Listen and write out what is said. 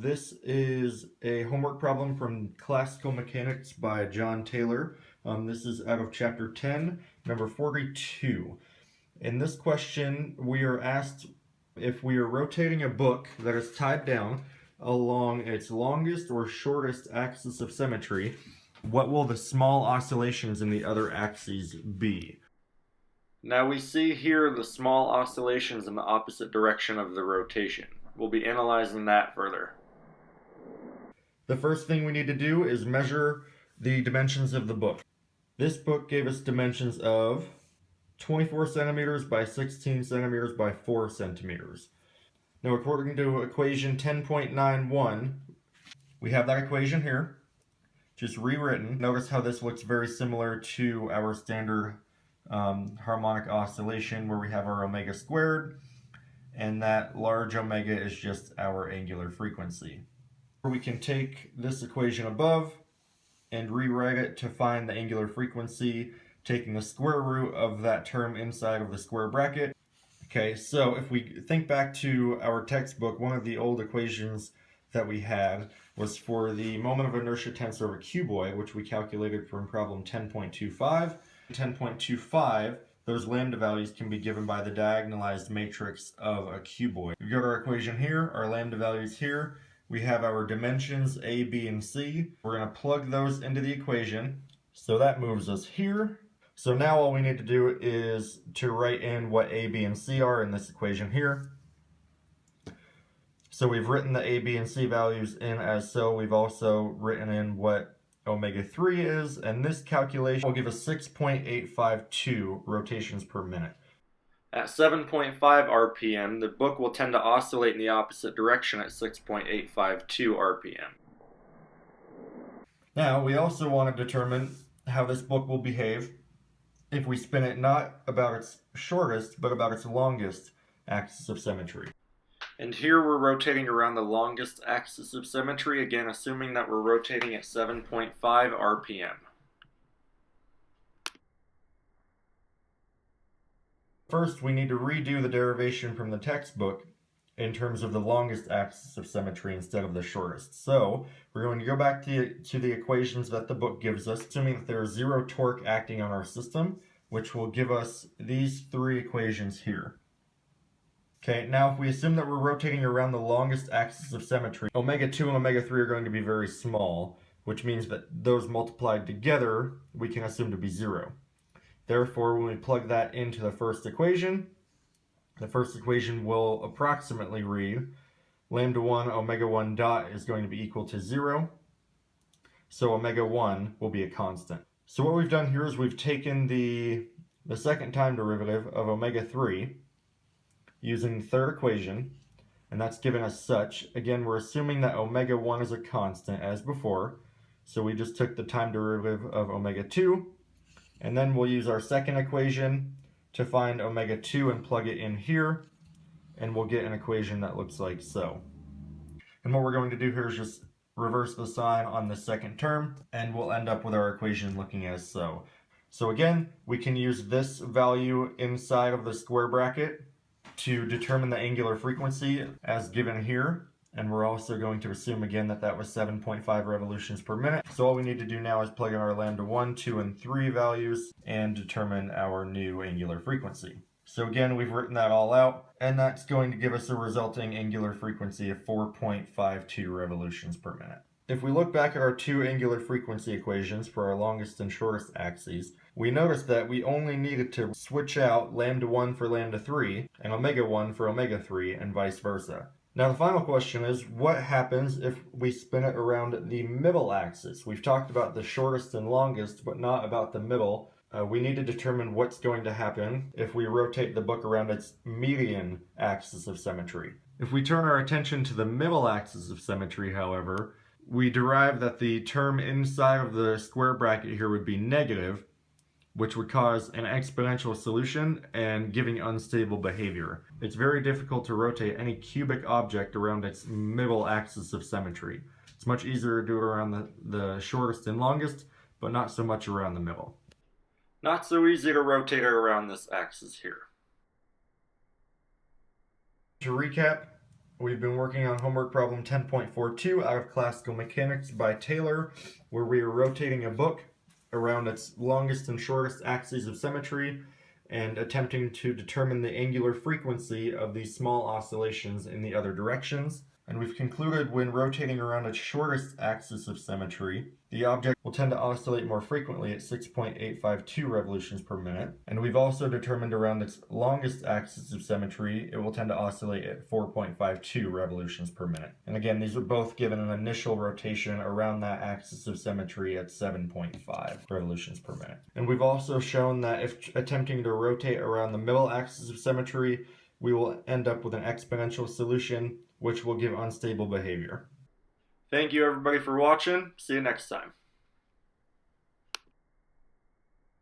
This is a homework problem from Classical Mechanics by John Taylor. This is out of chapter 10, number 42. In this question, we are asked if we are rotating a book that is tied down along its longest or shortest axis of symmetry, what will the small oscillations in the other axes be? Now we see here the small oscillations in the opposite direction of the rotation. We'll be analyzing that further. The first thing we need to do is measure the dimensions of the book. This book gave us dimensions of 24 centimeters by 16 centimeters by 4 centimeters. Now, according to equation 10.91, we have that equation here, just rewritten. Notice how this looks very similar to our standard harmonic oscillation where we have our omega squared, and that large omega is just our angular frequency. We can take this equation above and rewrite it to find the angular frequency, taking the square root of that term inside of the square bracket. Okay, so if we think back to our textbook, one of the old equations that we had was for the moment of inertia tensor of a cuboid, which we calculated from problem 10.25. 10.25, those lambda values can be given by the diagonalized matrix of a cuboid. We go to our equation here, our lambda values here. We have our dimensions A, B, and C. We're going to plug those into the equation. So that moves us here. So now all we need to do is to write in what A, B, and C are in this equation here. So we've written the A, B, and C values in as so. We've also written in what omega 3 is, and this calculation will give us 6.852 rotations per minute. At 7.5 RPM, the book will tend to oscillate in the opposite direction at 6.852 RPM. Now, we also want to determine how this book will behave if we spin it not about its shortest, but about its longest axis of symmetry. And here we're rotating around the longest axis of symmetry, again assuming that we're rotating at 7.5 RPM. First, we need to redo the derivation from the textbook in terms of the longest axis of symmetry instead of the shortest. So, we're going to go back to the equations that the book gives us, assuming that there is zero torque acting on our system, which will give us these three equations here. Okay, now if we assume that we're rotating around the longest axis of symmetry, omega 2 and omega 3 are going to be very small, which means that those multiplied together we can assume to be zero. Therefore, when we plug that into the first equation will approximately read lambda 1 omega 1 dot is going to be equal to 0. So omega 1 will be a constant. So what we've done here is we've taken the second time derivative of omega 3 using the third equation, and that's given us such. Again, we're assuming that omega 1 is a constant as before, so we just took the time derivative of omega 2, and then we'll use our second equation to find omega 2 and plug it in here, and we'll get an equation that looks like so. And what we're going to do here is just reverse the sign on the second term, and we'll end up with our equation looking as so. So again, we can use this value inside of the square bracket to determine the angular frequency as given here, and we're also going to assume again that that was 7.5 revolutions per minute. So all we need to do now is plug in our lambda 1, 2, and 3 values and determine our new angular frequency. So again, we've written that all out, and that's going to give us a resulting angular frequency of 4.52 revolutions per minute. If we look back at our two angular frequency equations for our longest and shortest axes, we notice that we only needed to switch out lambda 1 for lambda 3 and omega 1 for omega 3 and vice versa. Now the final question is, what happens if we spin it around the middle axis? We've talked about the shortest and longest, but not about the middle. We need to determine what's going to happen if we rotate the book around its median axis of symmetry. If we turn our attention to the middle axis of symmetry, however, we derive that the term inside of the square bracket here would be negative, which would cause an exponential solution and giving unstable behavior. It's very difficult to rotate any cubic object around its middle axis of symmetry. It's much easier to do it around the shortest and longest, but not so much around the middle. Not so easy to rotate it around this axis here. To recap, We've been working on homework problem 10.42 out of Classical Mechanics by Taylor, where we are rotating a book around its longest and shortest axes of symmetry and attempting to determine the angular frequency of these small oscillations in the other directions. And we've concluded when rotating around its shortest axis of symmetry, the object will tend to oscillate more frequently at 6.852 revolutions per minute. And we've also determined around its longest axis of symmetry, it will tend to oscillate at 4.52 revolutions per minute. And again, these are both given an initial rotation around that axis of symmetry at 7.5 revolutions per minute. And we've also shown that if attempting to rotate around the middle axis of symmetry, we will end up with an exponential solution which will give unstable behavior. Thank you everybody for watching. See you next time.